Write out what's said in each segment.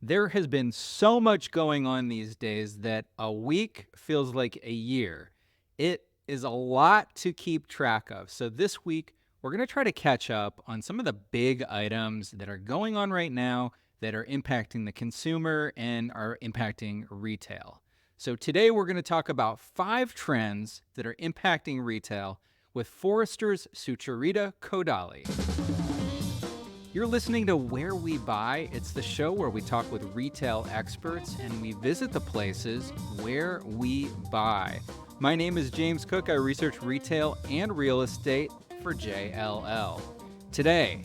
There has been so much going on these days that a week feels like a year. It is a lot to keep track of. So this week, we're going to try to catch up on some of the big items that are going on right now that are impacting the consumer and are impacting retail. So today, we're going to talk about 5 trends that are impacting retail with Forrester's Sucharita Kodali. You're listening to Where We Buy. It's the show where we talk with retail experts and we visit the places where we buy. My name is James Cook. I research retail and real estate for JLL. Today,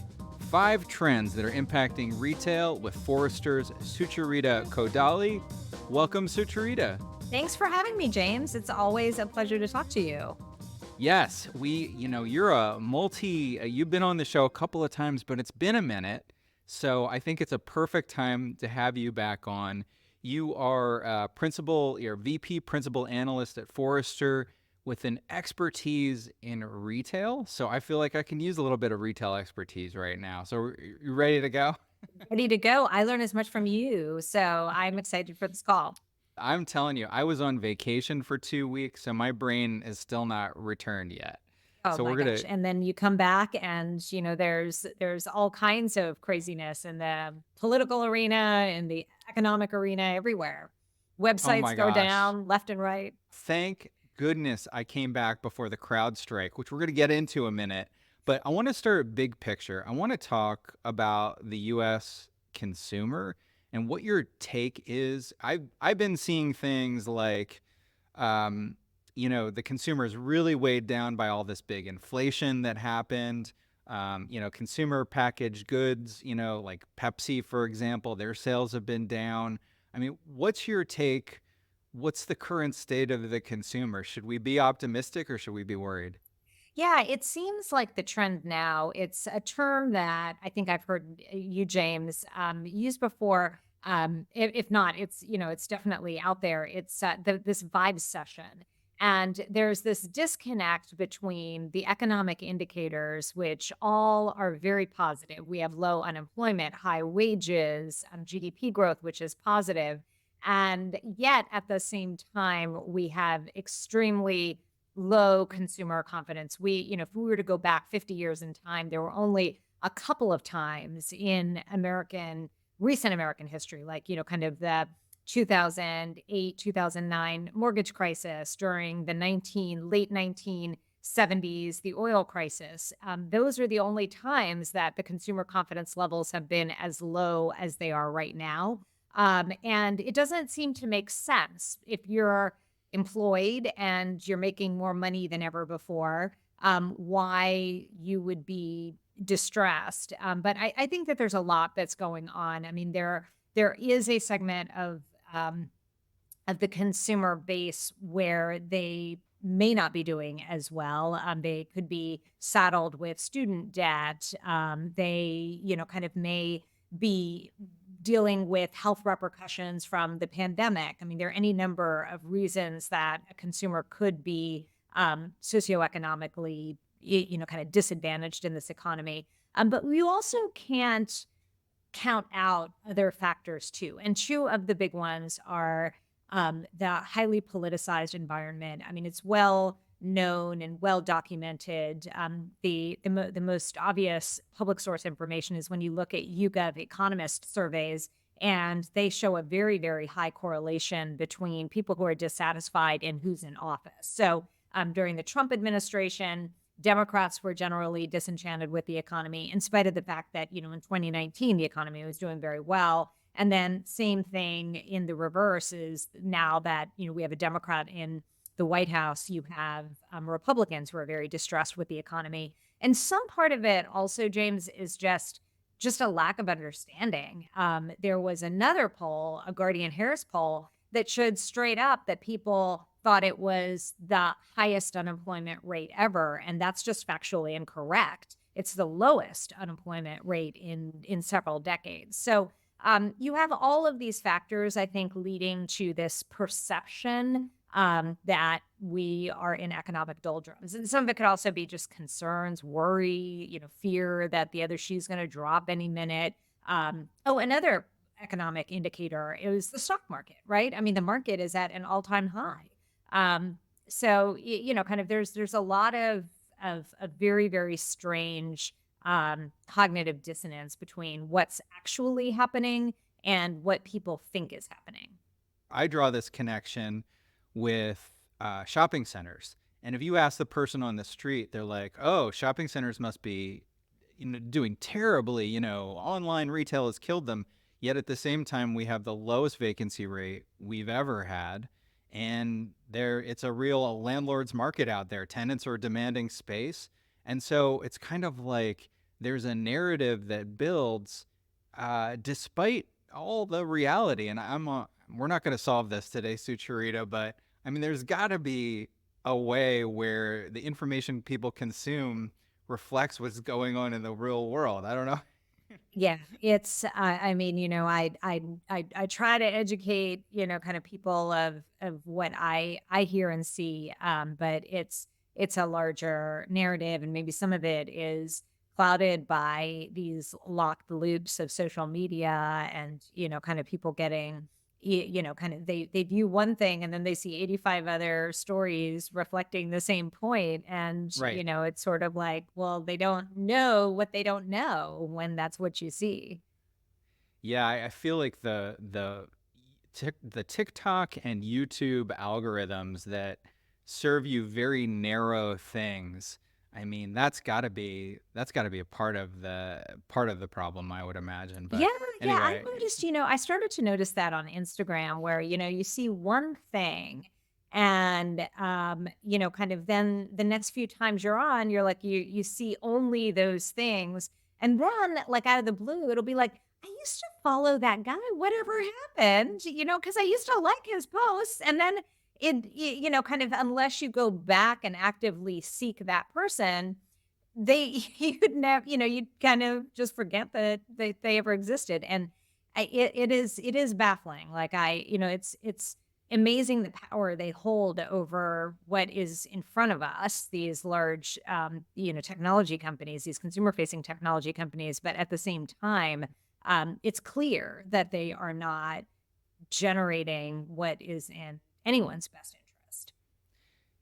5 trends that are impacting retail with Forrester's Sucharita Kodali. Welcome, Sucharita. Thanks for having me, James. It's always a pleasure to talk to you. Yes, you're you've been on the show a couple of times, but it's been a minute. So I think it's a perfect time to have you back on. You are you're VP Principal Analyst at Forrester with an expertise in retail. So I feel like I can use a little bit of retail expertise right now. So you ready to go? Ready to go. I learn as much from you, so I'm excited for this call. I'm telling you, I was on vacation for 2 weeks, so my brain is still not returned yet. Oh So my we're gonna gosh. And then you come back and there's all kinds of craziness in the political arena, in the economic arena, everywhere. Oh my Websites go gosh. down left and right. Thank goodness I came back before the CrowdStrike, which we're going to get into a minute. But I want to start big picture. I want to talk about the US consumer and what your take is. I've been seeing things like the consumer is really weighed down by all this big inflation that happened. Consumer packaged goods, like Pepsi, for example, their sales have been down. I mean, what's your take? What's the current state of the consumer? Should we be optimistic or should we be worried? Yeah, it seems like the trend now, it's a term that I think I've heard you, James, use before. If not, it's definitely out there. It's this vibe session. And there's this disconnect between the economic indicators, which all are very positive. We have low unemployment, high wages, GDP growth, which is positive. And yet at the same time, we have extremely low consumer confidence. If we were to go back 50 years in time, there were only a couple of times in recent American history, like, kind of the 2008, 2009 mortgage crisis, during the late 1970s, the oil crisis. Those are the only times that the consumer confidence levels have been as low as they are right now. And it doesn't seem to make sense if you're employed and you're making more money than ever before, why you would be distressed. But I think that there's a lot that's going on. I mean, there is a segment of the consumer base where they may not be doing as well. They could be saddled with student debt. They, kind of may be dealing with health repercussions from the pandemic. I mean, there are any number of reasons that a consumer could be socioeconomically, kind of disadvantaged in this economy. But we also can't count out other factors too. And 2 of the big ones are the highly politicized environment. I mean, it's well known and well documented. The most obvious public source information is when you look at YouGov Economist surveys, and they show a very, very high correlation between people who are dissatisfied and who's in office. So during the Trump administration, Democrats were generally disenchanted with the economy, in spite of the fact that, in 2019, the economy was doing very well. And then same thing in the reverse is now that, we have a Democrat in the White House, you have Republicans who are very distressed with the economy. And some part of it also, James, is just a lack of understanding. There was another poll, a Guardian Harris poll, that showed straight up that people thought it was the highest unemployment rate ever. And that's just factually incorrect. It's the lowest unemployment rate in several decades. So you have all of these factors, I think, leading to this perception that we are in economic doldrums. And some of it could also be just concerns, worry, fear that the other shoe's going to drop any minute. Another economic indicator is the stock market, right? I mean, the market is at an all-time high. Um, kind of there's a lot of very, very strange cognitive dissonance between what's actually happening and what people think is happening. I draw this connection with shopping centers. And if you ask the person on the street, they're like, "Oh, shopping centers must be, doing terribly. Online retail has killed them." Yet at the same time, we have the lowest vacancy rate we've ever had, and it's a real landlord's market out there. Tenants are demanding space, and so it's kind of like there's a narrative that builds despite all the reality. And we're not going to solve this today, Sucharita, but I mean, there's got to be a way where the information people consume reflects what's going on in the real world. I don't know. Yeah, it's I mean, I try to educate, kind of people of what I hear and see, but it's a larger narrative, and maybe some of it is clouded by these locked loops of social media, and kind of people getting kind of they view one thing and then they see 85 other stories reflecting the same point, and Right. it's sort of like, well, they don't know what they don't know when that's what you see. Yeah, I feel like the TikTok and YouTube algorithms that serve you very narrow things. I mean, that's got to be a part of the problem, I would imagine. Yeah, But yeah, I anyway, noticed, I started to notice that on Instagram where, you see one thing and kind of then the next few times you're on, you're like you see only those things. And then like out of the blue, it'll be like, I used to follow that guy, whatever happened, because I used to like his posts. And then kind of unless you go back and actively seek that person, you'd never, you'd kind of just forget that they ever existed. And it is baffling. Like it's amazing the power they hold over what is in front of us, these large, technology companies, these consumer facing technology companies. But at the same time, it's clear that they are not generating what is in anyone's best interest.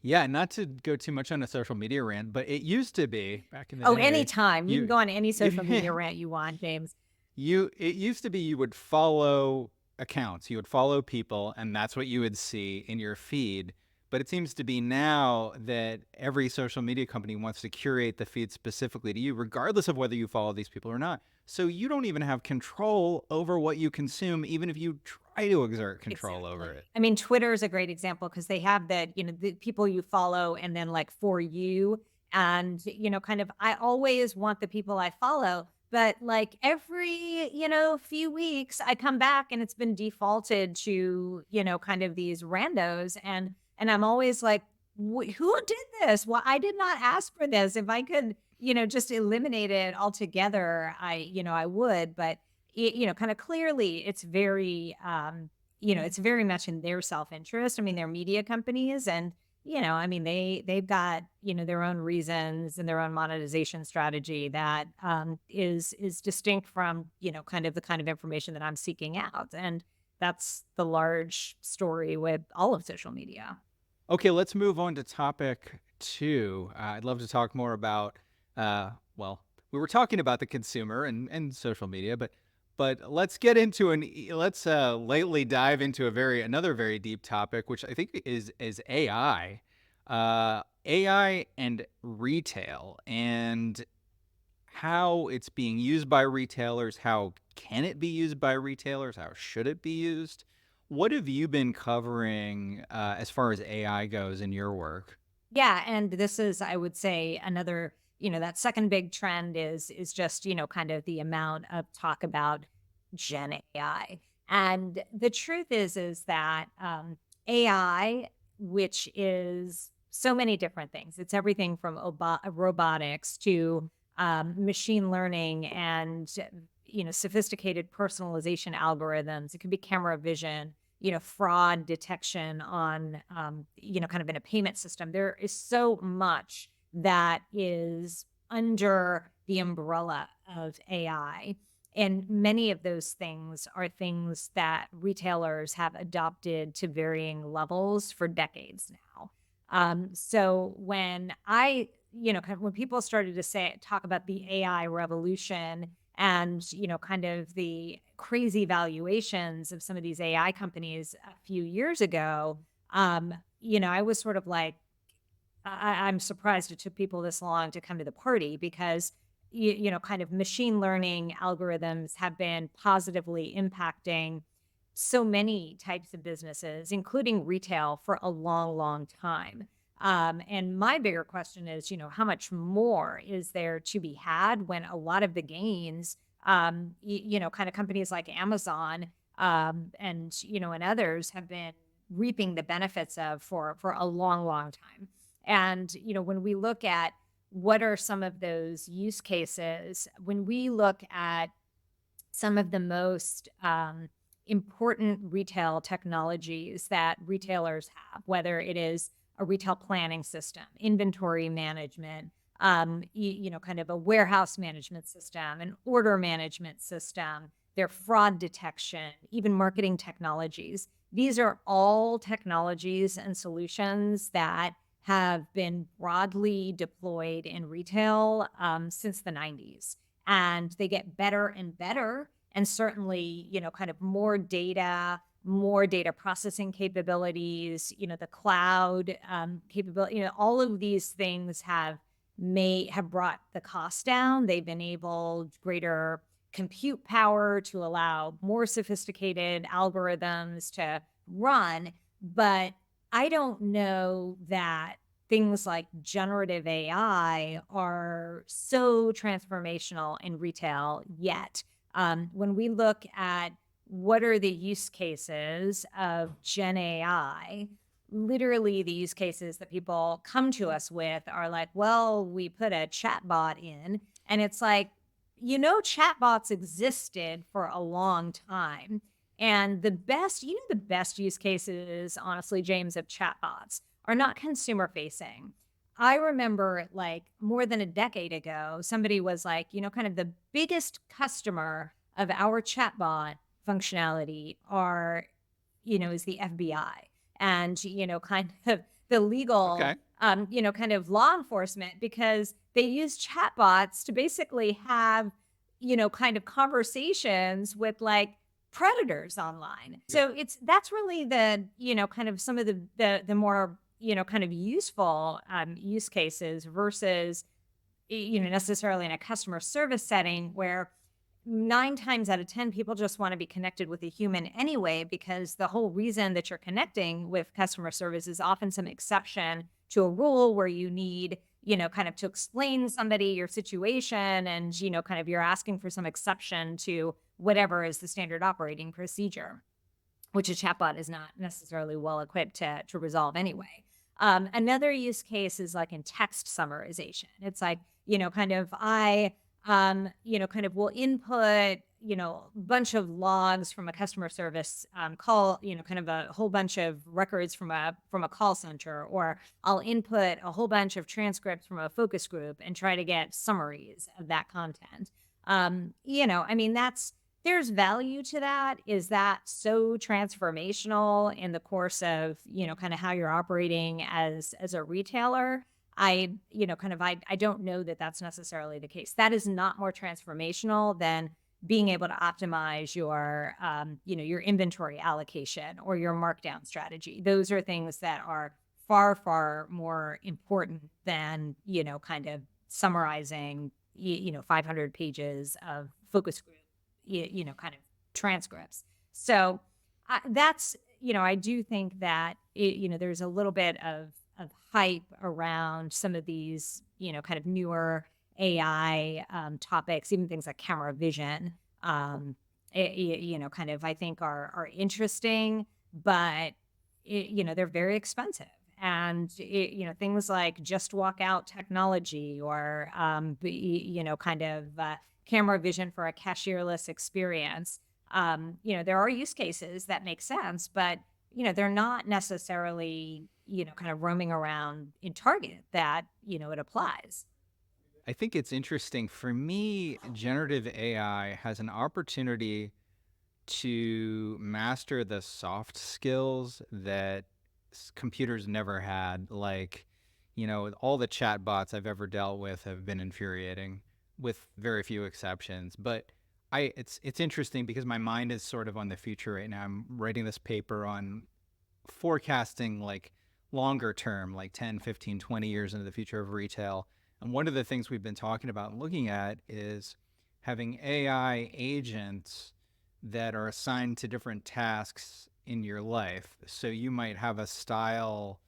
yeah, not to go too much on a social media rant, but it used to be back in the Oh, day, anytime. You can you go on any social media rant you want, James. it used to be you would follow accounts, you would follow people, and that's what you would see in your feed. But it seems to be now that every social media company wants to curate the feed specifically to you, regardless of whether you follow these people or not. So you don't even have control over what you consume, even if you try to exert control over Exactly. it. I mean, Twitter is a great example because they have that, the people you follow and then like for you. And, kind of, I always want the people I follow, but like every, few weeks I come back and it's been defaulted to, kind of these randos. And I'm always like, who did this? Well, I did not ask for this. If I could, just eliminate it altogether, I would, but kind of clearly it's very, it's very much in their self-interest. I mean, they're media companies and, I mean, they've got, their own reasons and their own monetization strategy that is distinct from, kind of the kind of information that I'm seeking out. And that's the large story with all of social media. Okay, let's move on to topic two. I'd love to talk more about, well, we were talking about the consumer and social media, but let's get into let's lately dive into another very deep topic, which I think is AI, AI and retail, and how it's being used by retailers, how can it be used by retailers, how should it be used? What have you been covering as far as AI goes in your work? Yeah, and this is, I would say, another, that second big trend is just, kind of the amount of talk about Gen AI. And the truth is that AI, which is so many different things, it's everything from robotics to machine learning and sophisticated personalization algorithms. It could be camera vision, fraud detection on, kind of in a payment system. There is so much that is under the umbrella of AI. And many of those things are things that retailers have adopted to varying levels for decades now. So when kind of when people started to talk about the AI revolution and, kind of the crazy valuations of some of these AI companies a few years ago, I was sort of like, I'm surprised it took people this long to come to the party because kind of machine learning algorithms have been positively impacting so many types of businesses, including retail, for a long, long time. And my bigger question is, how much more is there to be had when a lot of the gains, kind of companies like Amazon and others have been reaping the benefits of for a long, long time. And, when we look at what are some of those use cases, when we look at some of the most important retail technologies that retailers have, whether it is a retail planning system, inventory management, kind of a warehouse management system, an order management system, their fraud detection, even marketing technologies. These are all technologies and solutions that have been broadly deployed in retail since the 90s. And they get better and better. And certainly, kind of more data processing capabilities, the cloud capability, all of these things have brought the cost down. They've enabled greater compute power to allow more sophisticated algorithms to run. But I don't know that things like generative AI are so transformational in retail yet. When we look at what are the use cases of Gen AI, literally the use cases that people come to us with are like, well, we put a chatbot in, and it's like, chatbots existed for a long time. And the best use cases, honestly, James, of chatbots are not consumer facing. I remember like more than a decade ago, somebody was like, kind of the biggest customer of our chatbot functionality is the FBI and, kind of the legal, Okay. kind of law enforcement because they use chatbots to basically have, kind of conversations with like predators online. So that's really kind of some of the more, kind of useful use cases versus, necessarily in a customer service setting where 9 times out of 10 people just want to be connected with a human anyway, because the whole reason that you're connecting with customer service is often some exception to a rule where you need, kind of to explain somebody your situation and, kind of you're asking for some exception to whatever is the standard operating procedure, which a chatbot is not necessarily well equipped to resolve anyway. Another use case is like in text summarization. It's like, kind of kind of will input, a bunch of logs from a customer service call, kind of a whole bunch of records from a call center, or I'll input a whole bunch of transcripts from a focus group and try to get summaries of that content. I mean, there's value to that. Is that so transformational in the course of, kind of how you're operating as a retailer? I don't know that that's necessarily the case. That is not more transformational than being able to optimize your inventory allocation or your markdown strategy. Those are things that are far, far more important than, kind of summarizing, 500 pages of focus group, kind of transcripts. So that's, I do think that there's a little bit of hype around some of these, kind of newer AI topics, even things like camera vision, kind of I think are interesting, but they're very expensive. And things like just walk out technology or kind of camera vision for a cashierless experience. There are use cases that make sense, but they're not necessarily, kind of roaming around in Target that, it applies. I think it's interesting. For me, generative AI has an opportunity to master the soft skills that computers never had. Like, all the chat bots I've ever dealt with have been infuriating, with very few exceptions. But it's interesting because my mind is sort of on the future right now. I'm writing this paper on forecasting like longer term, like 10, 15, 20 years into the future of retail. And one of the things we've been talking about and looking at is having AI agents that are assigned to different tasks in your life. So you might have a style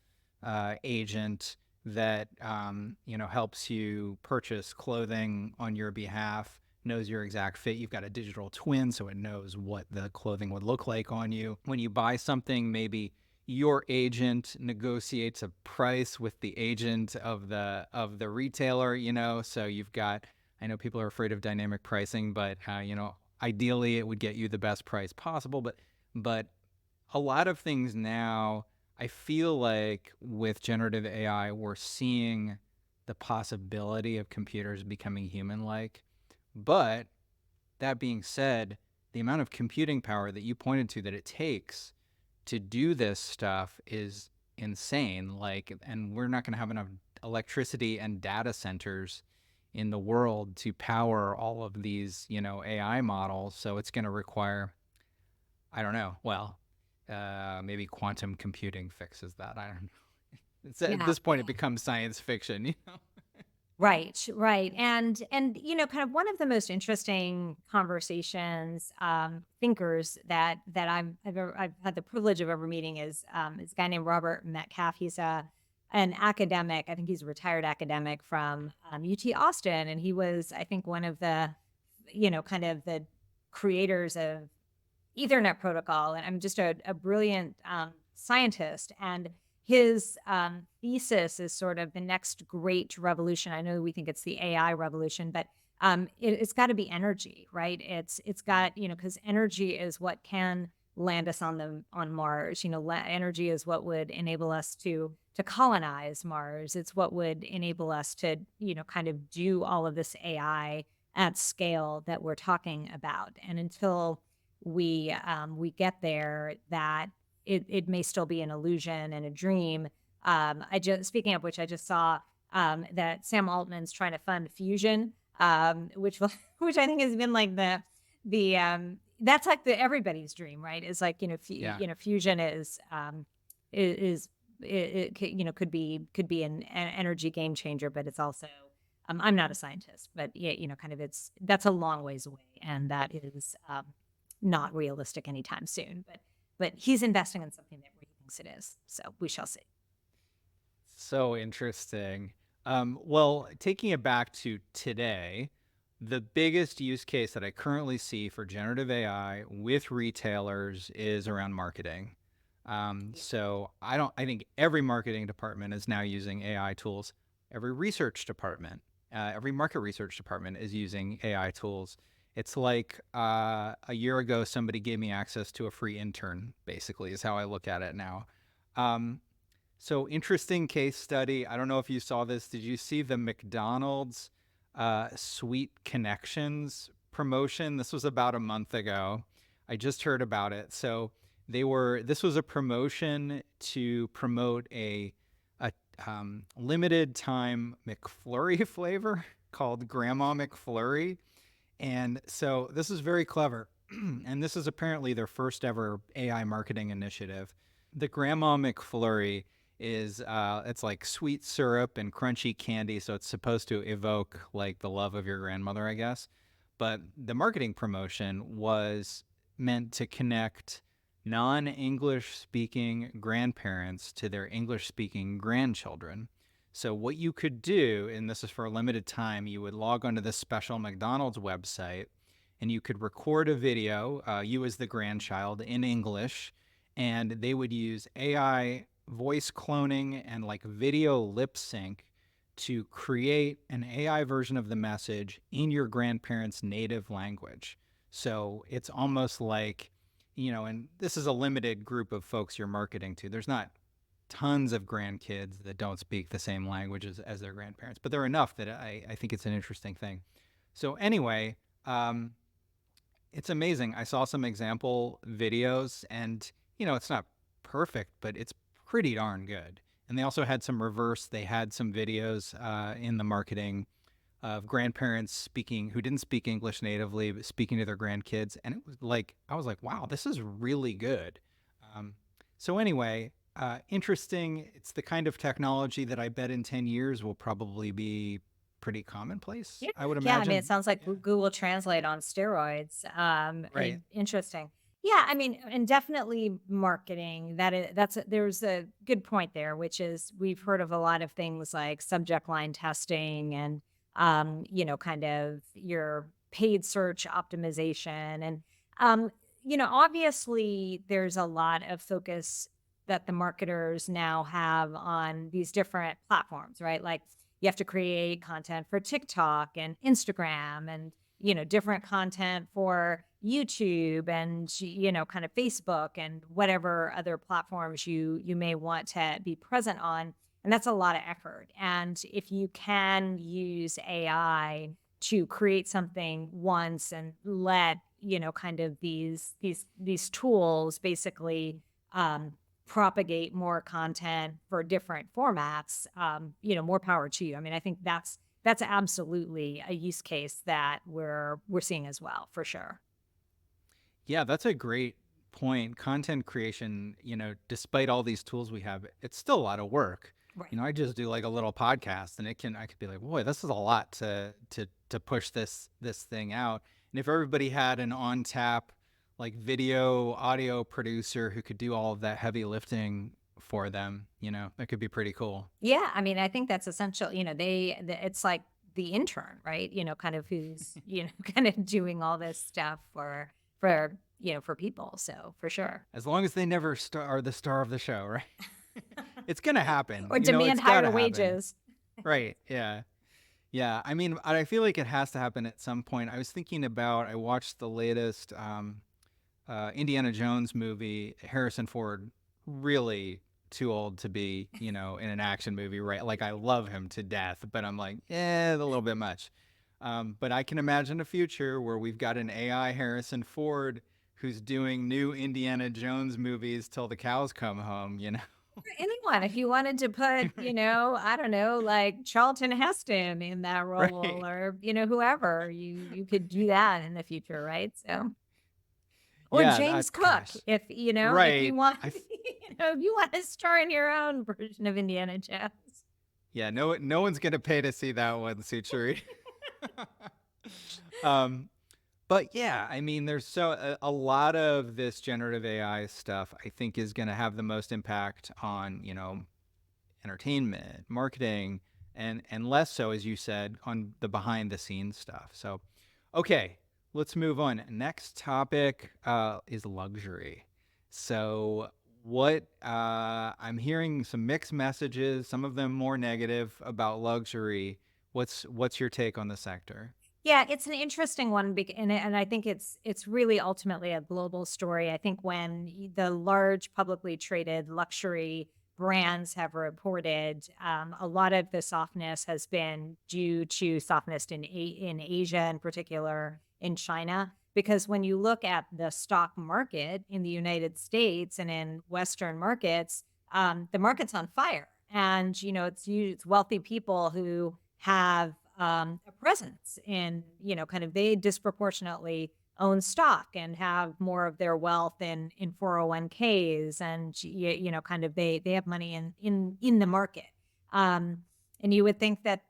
agent that helps you purchase clothing on your behalf, knows your exact fit. You've got a digital twin, so it knows what the clothing would look like on you. When you buy something, maybe your agent negotiates a price with the agent of the retailer. So you've got, I know people are afraid of dynamic pricing, but ideally it would get you the best price possible. But a lot of things now, I feel like with generative AI, we're seeing the possibility of computers becoming human-like. But that being said, the amount of computing power that you pointed to that it takes to do this stuff is insane. And we're not going to have enough electricity and data centers in the world to power all of these, AI models. So it's going to require, I don't know, well, maybe quantum computing fixes that. I don't know. At Yeah. this point, it becomes science fiction. Right, right. And kind of one of the most interesting conversations, thinkers I've had the privilege of ever meeting is a guy named Robert Metcalf. He's an academic. I think he's a retired academic from UT Austin, and he was, I think, one of the, kind of the creators of Ethernet protocol. And I'm just a brilliant scientist. And his thesis is sort of the next great revolution. I know we think it's the AI revolution, but it's got to be energy, right? It's got, because energy is what can land us on Mars. Energy is what would enable us to colonize Mars. It's what would enable us to, kind of do all of this AI at scale that we're talking about. And until we get there, that it may still be an illusion and a dream. Speaking of which, I just saw that Sam Altman's trying to fund fusion, which which I think has been like the that's like the everybody's dream, right? Is like, Yeah. fusion is could be an energy game changer, but it's also I'm not a scientist, but yeah, kind of that's a long ways away, and that is not realistic anytime soon. But he's investing in something that he thinks it is. So we shall see. So interesting. Well, taking it back to today, the biggest use case that I currently see for generative AI with retailers is around marketing. So I think every marketing department is now using AI tools. Every research department, every market research department is using AI tools. It's like a year ago, somebody gave me access to a free intern, basically, is how I look at it now. So interesting case study. I don't know if you saw this. Did you see the McDonald's Sweet Connections promotion? This was about a month ago. I just heard about it. So this was a promotion to promote a limited time McFlurry flavor called Grandma McFlurry. And so this is very clever. And this is apparently their first ever AI marketing initiative. The Grandma McFlurry is it's like sweet syrup and crunchy candy, so it's supposed to evoke like the love of your grandmother, I guess. But the marketing promotion was meant to connect non-English speaking grandparents to their English speaking grandchildren. So what you could do, and this is for a limited time, you would log onto this special McDonald's website and you could record a video, you as the grandchild in English, and they would use AI voice cloning and like video lip sync to create an AI version of the message in your grandparents' native language. So it's almost like, and this is a limited group of folks you're marketing to. There's not tons of grandkids that don't speak the same languages as their grandparents, but there are enough that I think it's an interesting thing. So anyway, it's amazing. I saw some example videos, and it's not perfect, but it's pretty darn good. And they also had some reverse. They had some videos in the marketing of grandparents speaking who didn't speak English natively, but speaking to their grandkids, and it was like I was like, wow, this is really good. Um, so anyway, interesting. It's the kind of technology that I bet in 10 years will probably be pretty commonplace. Yeah. I would Yeah, I mean, it imagine. sounds like Yeah. Google Translate on steroids. Right. Interesting. Yeah, I mean, and definitely marketing. There's a good point there, which is we've heard of a lot of things like subject line testing and kind of your paid search optimization. And obviously there's a lot of focus that the marketers now have on these different platforms, right? Like you have to create content for TikTok and Instagram and, different content for YouTube and, kind of Facebook and whatever other platforms you may want to be present on. And that's a lot of effort. And if you can use AI to create something once and let, kind of these tools basically um, propagate more content for different formats, more power to you. I mean, I think that's absolutely a use case that we're seeing as well, for sure. Yeah, that's a great point. Content creation, despite all these tools we have, it's still a lot of work. Right. I just do like a little podcast, and I could be like, boy, this is a lot to push this thing out. And if everybody had an on tap like video audio producer who could do all of that heavy lifting for them, that could be pretty cool. Yeah, I mean, I think that's essential. It's like the intern, right? Kind of who's kind of doing all this stuff for people. So for sure, As long as they never are the star of the show, right? It's gonna happen. or demand It's got higher to happen. wages. Right. Yeah. Yeah, I mean, I feel like it has to happen at some point. I was thinking about, I watched the latest Indiana Jones movie. Harrison Ford, really too old to be, in an action movie, right? Like, I love him to death, but I'm like, a little bit much. But I can imagine a future where we've got an AI Harrison Ford who's doing new Indiana Jones movies till the cows come home. Anyone, if you wanted to put, I don't know, like Charlton Heston in that role Right. or, whoever, you could do that in the future, right? So, or Yeah, James Cook, gosh. if you Right. want, if you want to star in your own version of Indiana Jones. Yeah, no one's gonna pay to see that one, Sucharita. um, but yeah, I mean, there's a lot of this generative AI stuff. I think is gonna have the most impact on entertainment, marketing, and less so, as you said, on the behind the scenes stuff. So, okay, let's move on. Next topic is luxury. So what I'm hearing some mixed messages, some of them more negative about luxury. What's your take on the sector? Yeah, it's an interesting one, and I think it's really ultimately a global story. I think when the large publicly traded luxury brands have reported, a lot of the softness has been due to softness in Asia, in particular in China. Because when you look at the stock market in the United States and in Western markets, the market's on fire, and it's wealthy people who have a presence in, kind of they disproportionately own stock and have more of their wealth in 401ks and kind of they have money in the market. And you would think that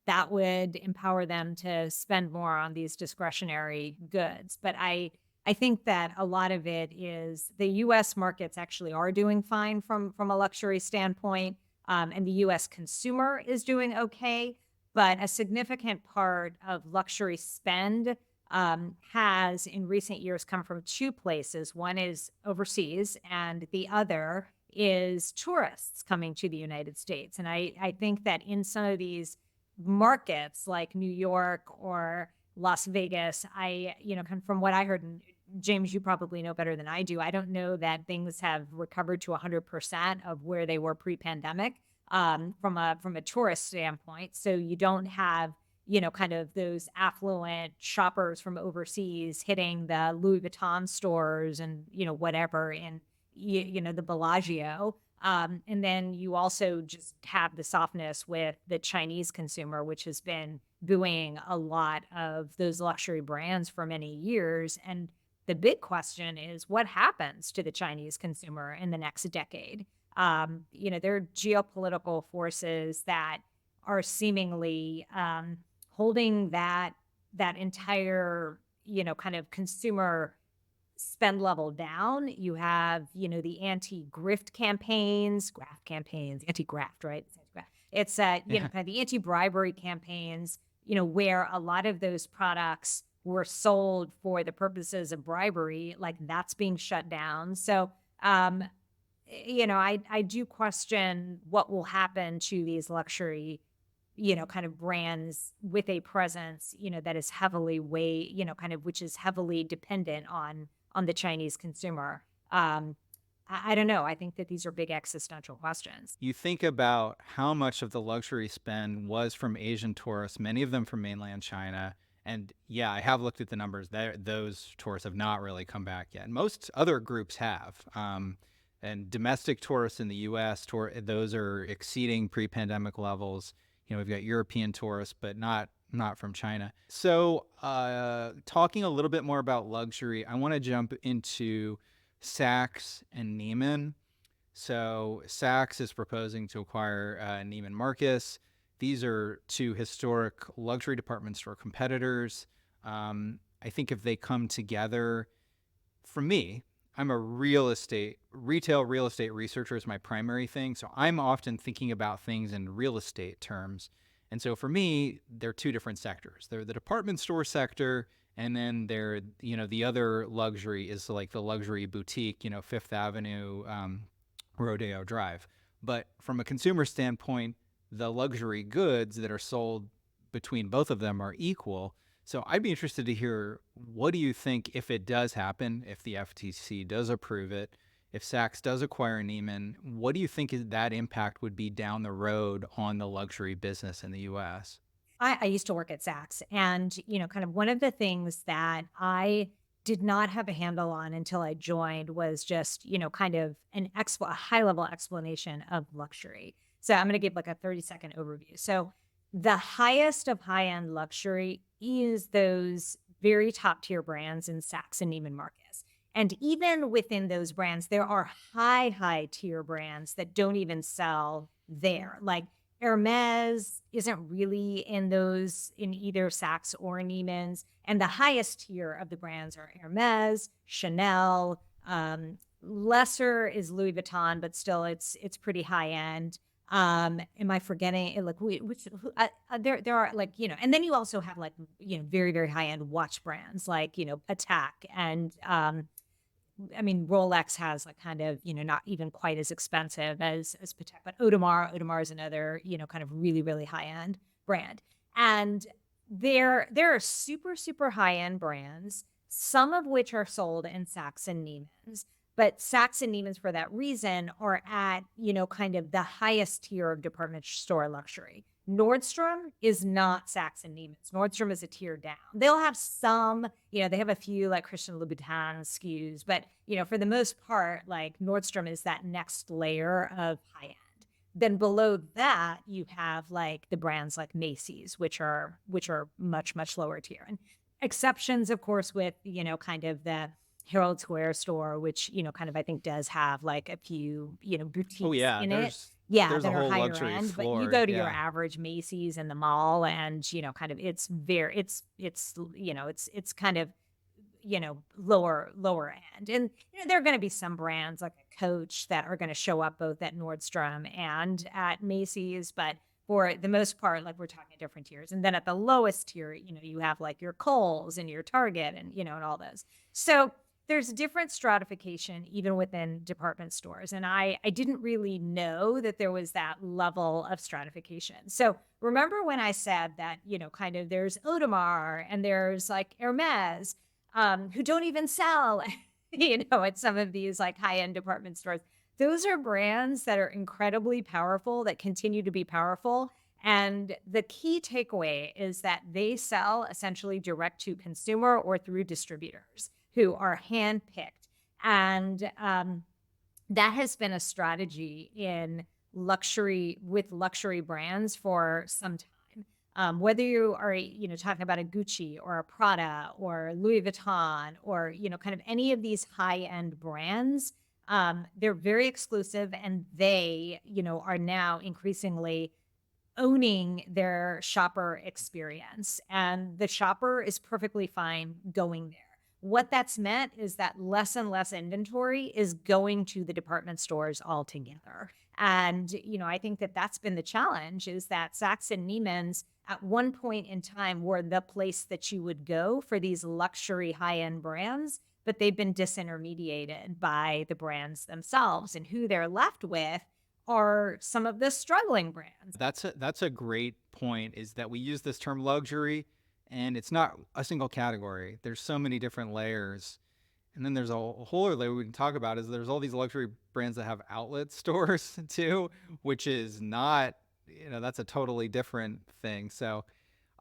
that would empower them to spend more on these discretionary goods. But I think that a lot of it is the US markets actually are doing fine from a luxury standpoint. And the US consumer is doing okay. But a significant part of luxury spend has in recent years come from two places. One is overseas, and the other is tourists coming to the United States. And I think that in some of these markets like New York or Las Vegas, from what I heard, James, you probably know better than I do. I don't know that things have recovered to 100% of where they were pre-pandemic, from a tourist standpoint. So you don't have, kind of those affluent shoppers from overseas hitting the Louis Vuitton stores and, whatever in, the Bellagio. And then you also just have the softness with the Chinese consumer, which has been buoying a lot of those luxury brands for many years. And the big question is what happens to the Chinese consumer in the next decade? There are geopolitical forces that are seemingly holding that entire, kind of consumer spend level down. You have, the anti-grift campaigns, graft campaigns, anti-graft, right? It's anti-graft. It's Yeah. kind of the anti-bribery campaigns, where a lot of those products were sold for the purposes of bribery, like that's being shut down. So, I do question what will happen to these luxury, kind of brands with a presence, that is heavily kind of which is heavily dependent on the Chinese consumer. I don't know. I think that these are big existential questions. You think about how much of the luxury spend was from Asian tourists, many of them from mainland China. And yeah, I have looked at the numbers. Those tourists have not really come back yet. Most other groups have. And domestic tourists in the U.S., those are exceeding pre-pandemic levels. We've got European tourists, but not from China. So, talking a little bit more about luxury, I want to jump into Saks and Neiman. So Saks is proposing to acquire Neiman Marcus. These are two historic luxury department store competitors. I think if they come together, for me, I'm a retail real estate researcher is my primary thing. So I'm often thinking about things in real estate terms. And so for me, they're two different sectors. They're the department store sector, and then they're, the other luxury is like the luxury boutique, Fifth Avenue, Rodeo Drive. But from a consumer standpoint, the luxury goods that are sold between both of them are equal. So I'd be interested to hear, what do you think if it does happen, if the FTC does approve it, if Saks does acquire Neiman, what do you think that impact would be down the road on the luxury business in the US? I used to work at Saks, and kind of one of the things that I did not have a handle on until I joined was just kind of a high level explanation of luxury. So I'm going to give like a 30-second overview. So the highest of high end luxury is those very top tier brands in Saks and Neiman Marcus. And even within those brands, there are high tier brands that don't even sell there. Like Hermes isn't really in either Saks or Neiman's. And the highest tier of the brands are Hermes, Chanel. Lesser is Louis Vuitton, but still it's pretty high end. Am I forgetting? Like there are like, and then you also have like, very high end watch brands like, Patek and, I mean, Rolex has like kind of, not even quite as expensive as Patek, but Audemars is another, kind of really high end brand. And there are super high end brands, some of which are sold in Saks and Neiman's. But Saks and Neiman's, for that reason, are at, kind of the highest tier of department store luxury. Nordstrom is not Saks and Neiman's. Nordstrom is a tier down. They'll have some, they have a few like Christian Louboutin SKUs, but, for the most part, like Nordstrom is that next layer of high end. Then below that, you have like the brands like Macy's, which are much lower tier. And exceptions, of course, with, kind of the Herald Square store, which, kind of I think does have like a few, Oh boutiques yeah, in it. there's Yeah, there's a that are whole higher luxury end, but you floor. go to your Yeah. average Macy's in the mall and, kind of it's kind of, lower end. And, there are going to be some brands like a Coach that are going to show up both at Nordstrom and at Macy's, but for the most part, like we're talking different tiers. And then at the lowest tier, you have like your Kohl's and your Target and, and all those. So there's different stratification even within department stores. And I didn't really know that there was that level of stratification. So remember when I said that, kind of there's Audemars and there's like Hermes. who don't even sell, at some of these like high end department stores. Those are brands that are incredibly powerful, that continue to be powerful. And the key takeaway is that they sell essentially direct to consumer or through distributors who are handpicked. And that has been a strategy in luxury with luxury brands for some time. Whether you are, talking about a Gucci or a Prada or Louis Vuitton or, kind of any of these high end brands, they're very exclusive and they, are now increasingly owning their shopper experience. And the shopper is perfectly fine going there. What that's meant is that less and less inventory is going to the department stores altogether. And, I think that that's been the challenge is that Saks and Neiman's at one point in time were the place that you would go for these luxury high end brands, but they've been disintermediated by the brands themselves. And who they're left with are some of the struggling brands. That's a great point, is that we use this term luxury and it's not a single category. There's so many different layers. And then there's a whole other layer we can talk about, is there's all these luxury brands that have outlet stores too, which is not, that's a totally different thing. So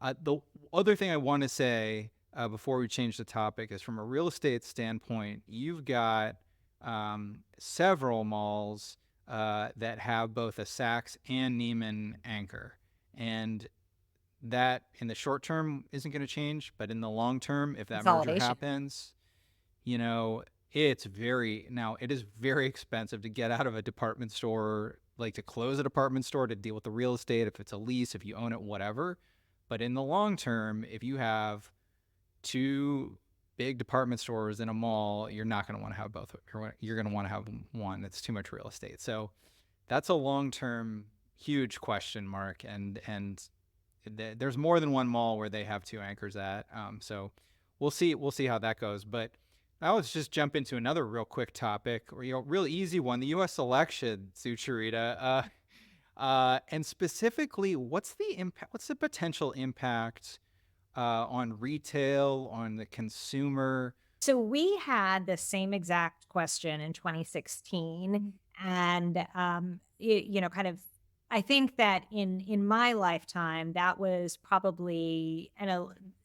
the other thing I want to say before we change the topic is, from a real estate standpoint, you've got several malls that have both a Saks and Neiman anchor. And that in the short term isn't going to change, but in the long term, if that merger Consolidation. happens, it is very expensive to get out of a department store, like to close a department store, to deal with the real estate, if it's a lease, if you own it, whatever. But in the long term, if you have two big department stores in a mall, you're not going to want to have both. You're going to want to have one. That's too much real estate. So that's a long-term huge question mark. And there's more than one mall where they have two anchors at. So we'll see how that goes. But now let's just jump into another real quick topic, or real easy one: the U.S. election, Sucharita. And specifically, what's the impact? What's the potential impact on retail, on the consumer? So we had the same exact question in 2016, and kind of, I think that in my lifetime, that was probably, and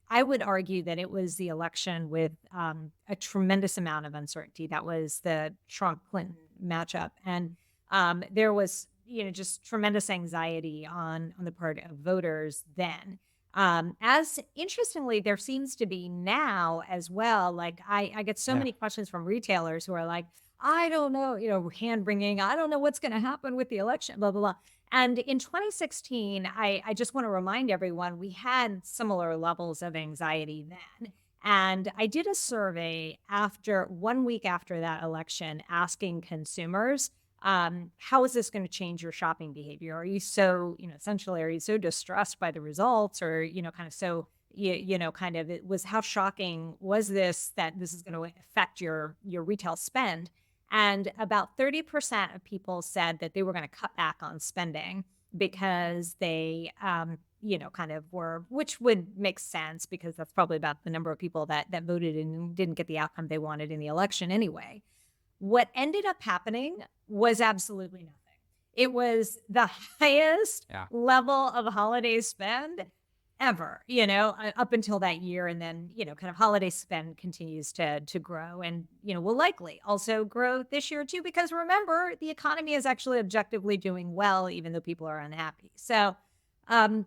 I would argue that it was the election with a tremendous amount of uncertainty. That was the Trump Clinton matchup, and there was just tremendous anxiety on the part of voters then. As interestingly, there seems to be now as well. Like I get so Yeah. many questions from retailers who are like, I don't know, hand wringing. I don't know what's going to happen with the election, blah, blah, blah. And in 2016, I just want to remind everyone, we had similar levels of anxiety then. And I did a survey after 1 week after that election, asking consumers, how is this going to change your shopping behavior? Are you so, essentially, are you so distressed by the results, or, kind of so, kind of, it was, how shocking was this that this is going to affect your retail spend? And about 30% of people said that they were going to cut back on spending because they, kind of were, which would make sense because that's probably about the number of people that voted and didn't get the outcome they wanted in the election anyway. What ended up happening was absolutely nothing. It was the highest Yeah. level of holiday spend ever, up until that year. And then, kind of holiday spend continues to grow and, will likely also grow this year too, because remember, the economy is actually objectively doing well, even though people are unhappy. So I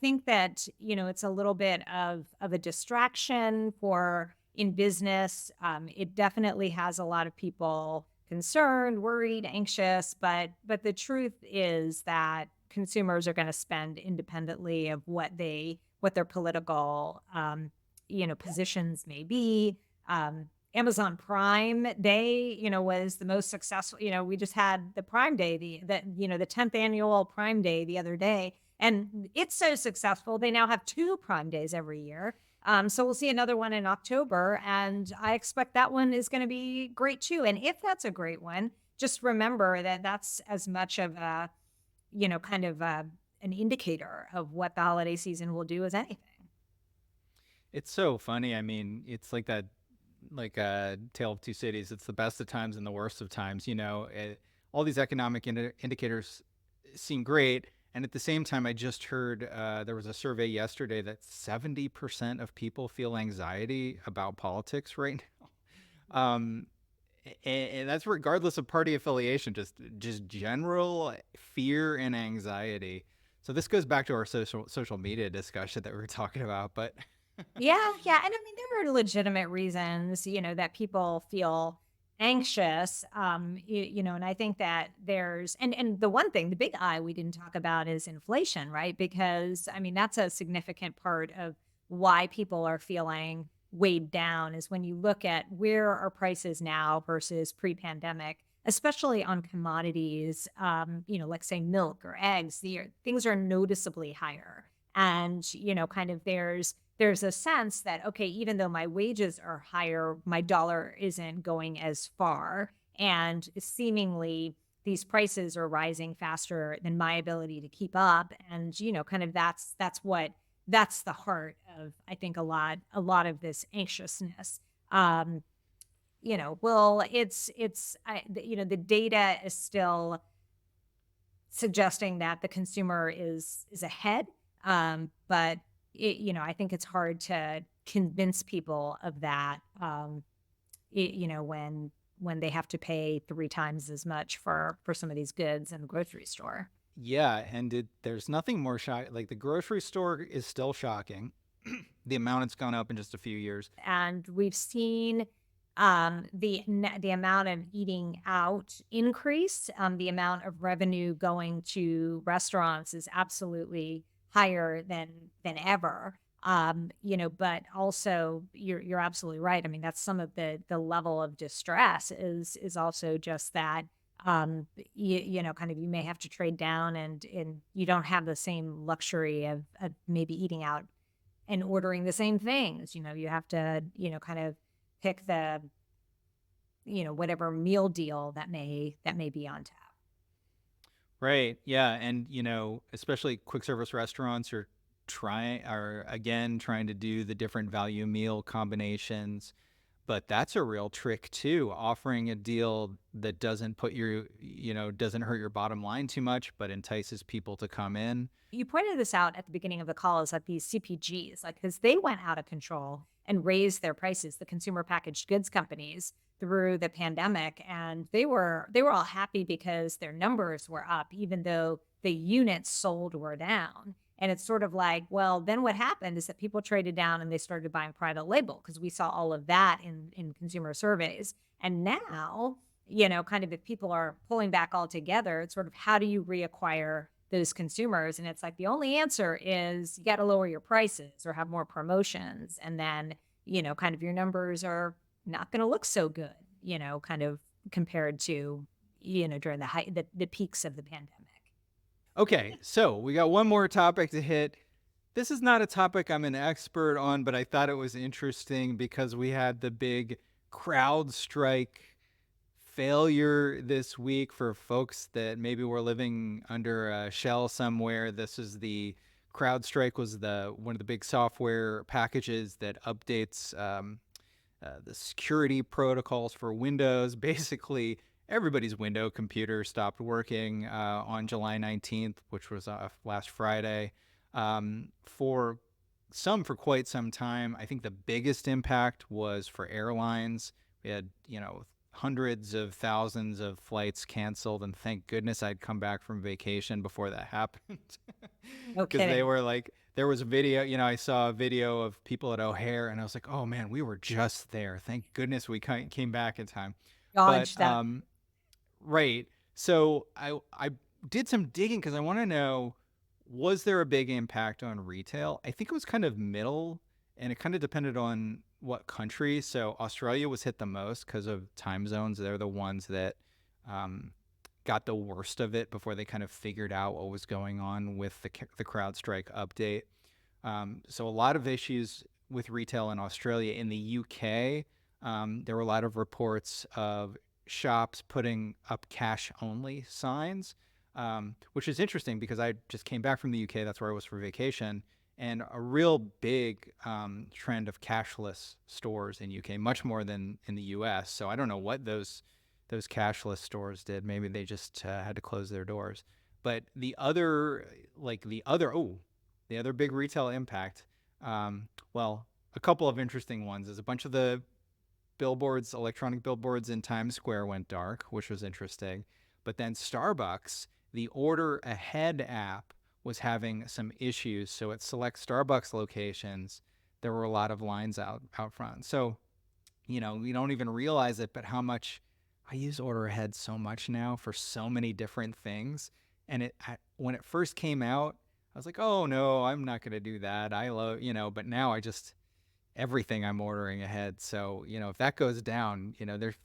think that, it's a little bit of a distraction for in business. It definitely has a lot of people concerned, worried, anxious, but the truth is that consumers are going to spend independently of what their political, positions may be. Amazon Prime Day, was the most successful. We just had the Prime Day, the 10th annual Prime Day the other day, and it's so successful. They now have 2 Prime Days every year. So we'll see another one in October, and I expect that one is going to be great too. And if that's a great one, just remember that that's as much of a, kind of an indicator of what the holiday season will do as anything. It's so funny. I mean, it's like that, like a tale of two cities. It's the best of times and the worst of times. All these economic indicators seem great, and at the same time, I just heard there was a survey yesterday that 70% of people feel anxiety about politics right now. And that's regardless of party affiliation, just general fear and anxiety. So this goes back to our social media discussion that we were talking about, but Yeah, yeah, and I mean, there are legitimate reasons, that people feel anxious, and I think that there's and the one thing, the big I we didn't talk about is inflation, right? Because, I mean, that's a significant part of why people are feeling weighed down is when you look at where are prices now versus pre-pandemic, especially on commodities, like, say, milk or eggs, things are noticeably higher. And, kind of there's a sense that, okay, even though my wages are higher, my dollar isn't going as far. And seemingly these prices are rising faster than my ability to keep up. And, kind of that's the heart of, I think, a lot of this anxiousness. Um, well, the data is still suggesting that the consumer is ahead. But I think it's hard to convince people of that. When they have to pay 3 times as much for some of these goods in the grocery store. yeah, and there's nothing more shocking. Like the grocery store is still shocking. The amount it's gone up in just a few years. And we've seen the amount of eating out increase. The amount of revenue going to restaurants is absolutely higher than ever. But also you're absolutely right. I mean, that's some of the level of distress is also just that. Kind of, you may have to trade down, and you don't have the same luxury of maybe eating out and ordering the same things. You have to, kind of pick the, whatever meal deal that may be on tap. Right. Yeah, and especially quick service restaurants are again trying to do the different value meal combinations. But that's a real trick too, offering a deal that doesn't hurt your bottom line too much, but entices people to come in. You pointed this out at the beginning of the call is that these CPGs, like, because they went out of control and raised their prices, the consumer packaged goods companies through the pandemic, and they were all happy because their numbers were up, even though the units sold were down. And it's sort of like, well, then what happened is that people traded down and they started buying private label because we saw all of that in consumer surveys. And now, kind of if people are pulling back altogether, it's sort of how do you reacquire those consumers? And it's like the only answer is you got to lower your prices or have more promotions. And then, kind of your numbers are not going to look so good, kind of compared to, during the peaks of the pandemic. Okay, so we got one more topic to hit. This is not a topic I'm an expert on, but I thought it was interesting because we had the big CrowdStrike failure this week. For folks that maybe were living under a shell somewhere, this is the CrowdStrike was the one of the big software packages that updates the security protocols for Windows. Basically, everybody's Windows computer stopped working on July 19th, which was last Friday. For quite some time. I think the biggest impact was for airlines. We had, hundreds of thousands of flights canceled, and thank goodness I'd come back from vacation before that happened. No Because they kidding. were like, there was a video, I saw a video of people at O'Hare, and I was like, oh man, we were just there. Thank goodness we came back in time. But Dodge that. right. So I did some digging because I want to know, was there a big impact on retail? I think it was kind of middle, and it kind of depended on what country. So Australia was hit the most because of time zones. They're the ones that um, got the worst of it before they kind of figured out what was going on with the CrowdStrike update. So a lot of issues with retail in Australia. In the UK, there were a lot of reports of shops putting up cash only signs, which is interesting because I just came back from the UK. That's where I was for vacation. and a real big trend of cashless stores in UK, much more than in the US. So I don't know what those cashless stores did. Maybe they just had to close their doors. But the other big retail impact, well, a couple of interesting ones is a bunch of the billboards, electronic billboards in Times Square went dark, which was interesting. But then Starbucks, the order ahead app was having some issues. So at select Starbucks locations, there were a lot of lines out front. So, we don't even realize it, but how much I use order ahead so much now for so many different things. And when it first came out, I was like, oh no, I'm not going to do that. I love, but now I just everything I'm ordering ahead. So, if that goes down,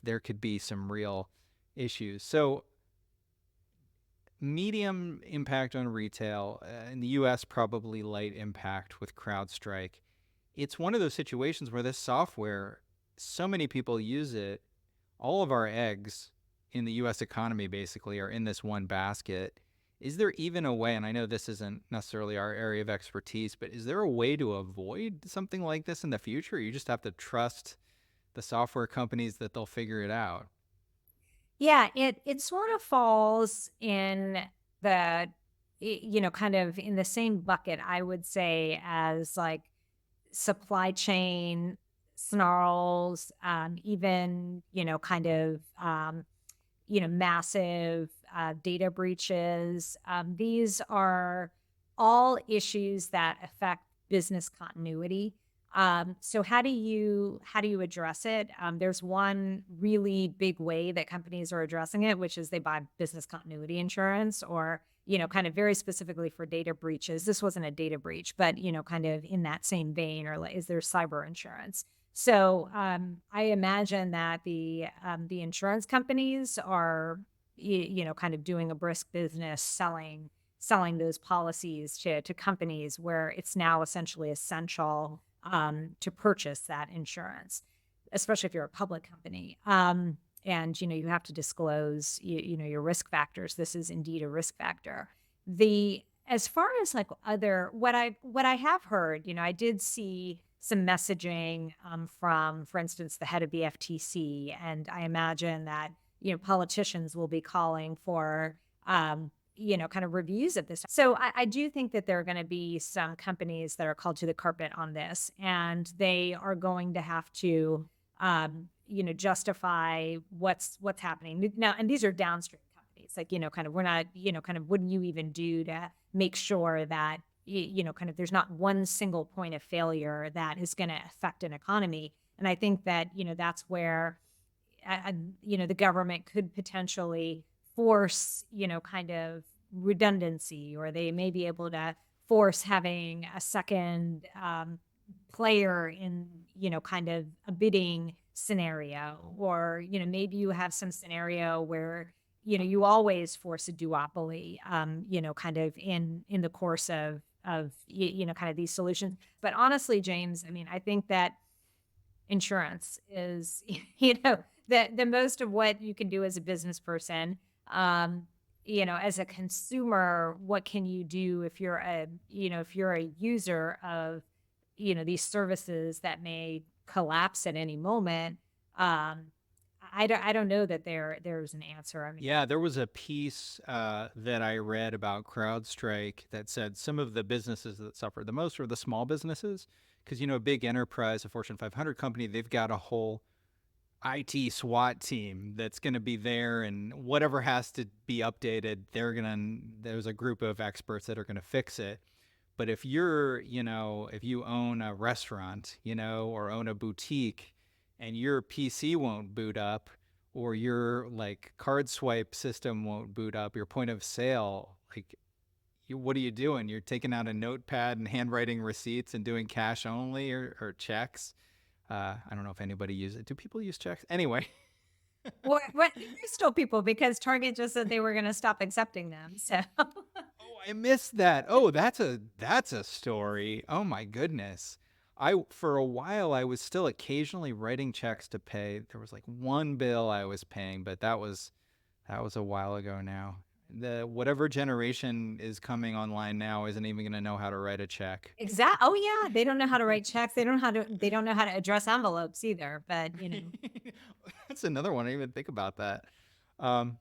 there could be some real issues. So, medium impact on retail. In the US, probably light impact with CrowdStrike. It's one of those situations where this software, so many people use it. All of our eggs in the US economy basically are in this one basket. Is there even a way, and I know this isn't necessarily our area of expertise, but is there a way to avoid something like this in the future? You just have to trust the software companies that they'll figure it out. Yeah, it sort of falls in the kind of in the same bucket, I would say, as like supply chain snarls, even, kind of massive data breaches. These are all issues that affect business continuity. So how do you address it? There's one really big way that companies are addressing it, which is they buy business continuity insurance, or kind of very specifically for data breaches. This wasn't a data breach, but kind of in that same vein, or like, is there cyber insurance? So I imagine that the insurance companies are kind of doing a brisk business selling those policies to companies where it's now essentially essential to purchase that insurance, especially if you're a public company. And you have to disclose your risk factors. This is indeed a risk factor. The As far as like other what I have heard, I did see some messaging from, for instance, the head of the FTC, and I imagine that politicians will be calling for kind of reviews of this. So I do think that there are going to be some companies that are called to the carpet on this, and they are going to have to justify what's happening now. And these are downstream companies, like kind of we're not kind of what do you even do to make sure that kind of there's not one single point of failure that is going to affect an economy. And I think that that's where the government could potentially force kind of redundancy, or they may be able to force having a second player in kind of a bidding scenario, or maybe you have some scenario where you always force a duopoly kind of in the course of kind of these solutions. But honestly, James, I mean, I think that insurance is the most of what you can do as a business person. As a consumer, what can you do if you're a user of these services that may collapse at any moment? I don't know that there's an answer. I mean, Yeah, there was a piece that I read about CrowdStrike that said some of the businesses that suffered the most were the small businesses. Because, a big enterprise, a Fortune 500 company, they've got a whole IT SWAT team that's going to be there, and whatever has to be updated, there's a group of experts that are going to fix it. But if if you own a restaurant, or own a boutique, and your PC won't boot up, or your like card swipe system won't boot up, your point of sale, like, what are you doing? You're taking out a notepad and handwriting receipts and doing cash only, or checks. I don't know if anybody uses it. Do people use checks? Anyway. what there's still people, because Target just said they were going to stop accepting them. So Oh, I missed that. Oh, that's a story. Oh my goodness. I For a while I was still occasionally writing checks to pay. There was like one bill I was paying, but that was a while ago now. The whatever generation is coming online now isn't even going to know how to write a check. Exact Oh, yeah, they don't know how to write checks, they don't know how to address envelopes either, but, That's another one. I didn't even think about that. Um,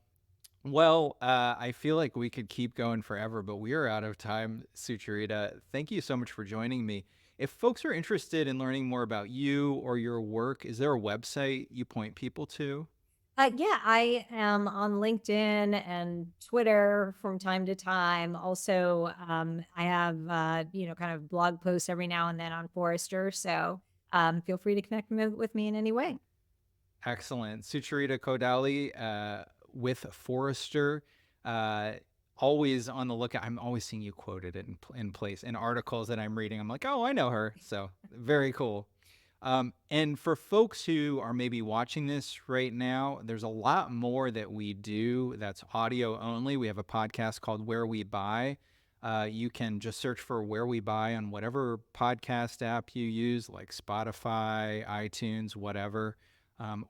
well, I feel like we could keep going forever, but we are out of time, Sucharita. Thank you so much for joining me. If folks are interested in learning more about you or your work, is there a website you point people to? yeah, I am on LinkedIn and Twitter from time to time. Also, I have, kind of blog posts every now and then on Forrester, so, feel free to connect with me in any way. Excellent. Sucharita Kodali with Forrester. Uh, Always on the lookout. I'm always seeing you quoted in place in articles that I'm reading. I'm like, oh, I know her. So very cool. And for folks who are maybe watching this right now, there's a lot more that we do that's audio only. We have a podcast called Where We Buy. You can just search for Where We Buy on whatever podcast app you use, like Spotify, iTunes, whatever.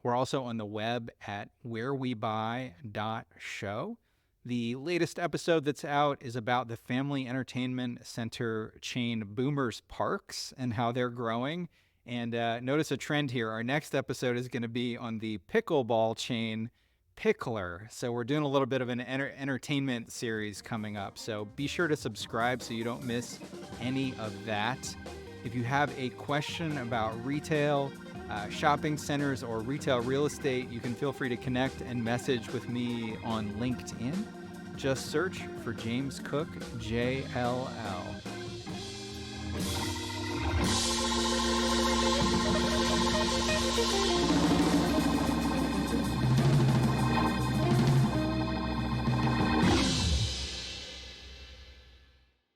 We're also on the web at wherewebuy.show. The latest episode that's out is about the family entertainment center chain Boomers Parks and how they're growing. And notice a trend here. Our next episode is going to be on the pickleball chain Pickler. So we're doing a little bit of an entertainment series coming up. So be sure to subscribe so you don't miss any of that. If you have a question about retail, shopping centers, or retail real estate, you can feel free to connect and message with me on LinkedIn. Just search for James Cook, JLL.